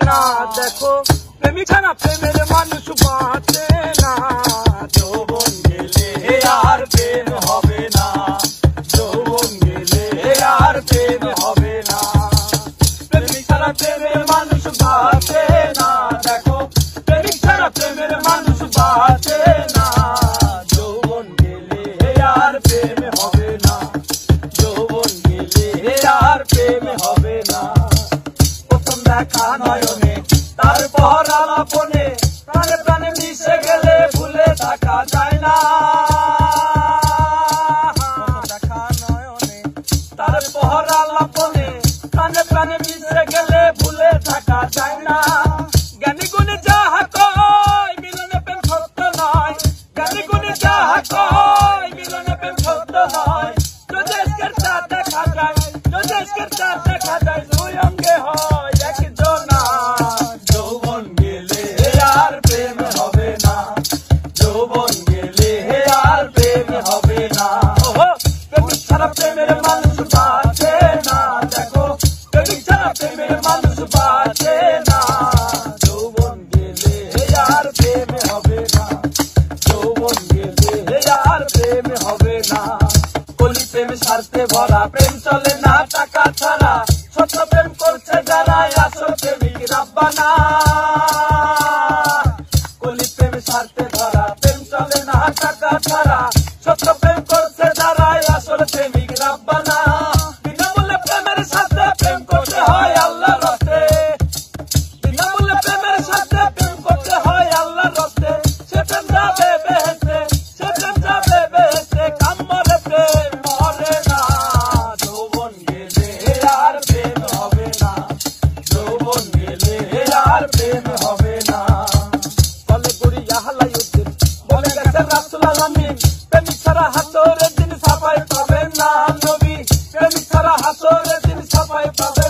না। দেখো প্রেমিক ছাড়া প্রেমের মানুষ বাঁচে না। যৌবন গেলে আর প্রেম হবে না, যৌবন গেলে আর প্রেম হবে না। প্রেমিক ছাড়া প্রেমের মানুষ বাঁচে না। দেখো প্রেমিক ছাড়া প্রেমের মানুষ বাঁচে না। যৌবন গেলে আর প্রেম হবে না, যৌবন গেলে আর প্রেম হবে না। প্রথম দেখা নয়নে তারপর আলাপনে, প্রাণে প্রাণে মিশে গেলে ভুলে থাকা যায় না। দেখা নয়নে তারপর আলাপনে, প্রাণে প্রাণে মিশে গেলে ভুলে থাকা যায় না। জ্ঞানী গুণী যাহা কয় মিলনে প্রেম সত্য নয়, জ্ঞানী গুণী যাহা কয় মিলনে প্রেম সত্য নয়। যদি আজকের চাঁদ দেখা যায়, যদি আজকের চাঁদ দেখা যায়, দুই অঙ্গে হয় একজনা। যৌবন গেলে আর প্রেম হবে না, যৌবন গেলে আর প্রেম হবে না। প্রেমিক ছাড়া প্রেমের মানুষ বাঁচে না। দেখো প্রেমিক ছাড়া প্রেমের মানুষ বাঁচে না। যৌবন গেলে আর প্রেম হবে না, যৌবন গেলে আর প্রেম হবে না। কলি প্রেম স্বার্থে ভরা, প্রেম চলে না টাকা ছাড়া। সত্য প্রেম করছে যারা, আসল প্রেমিক রাব্বানা। কলি প্রেম স্বার্থে ভরা, প্রেম চলে না টাকা ছাড়া। সত্য প্রেম করছে যারা, আসল প্রেমিক রাব্বানা। বিনামূল্যে প্রেমের সাথে প্রেম করতে হয় আল্লাহর রাস্তে, বিনামূল্যে প্রেমের সাথে প্রেম করতে হয় আল্লাহর রাস্তে। সে প্রেম যাবে বেহেশতে, সে প্রেম যাবে বেহেশতে, কাম মরে প্রেম মরে না। যৌবন গেলে আর প্রেম হবে না, যৌবন গেলে আর প্রেম হবে না। বলে গুরি আহলাউদ্দিন, বলে গেছে রাসূল আলামিন, প্রেমিক ছাড়া হাসরের দিন সাফাই পাবে না নবী, প্রেমিক ছাড়া হাসরের দিন সাফাই পাবে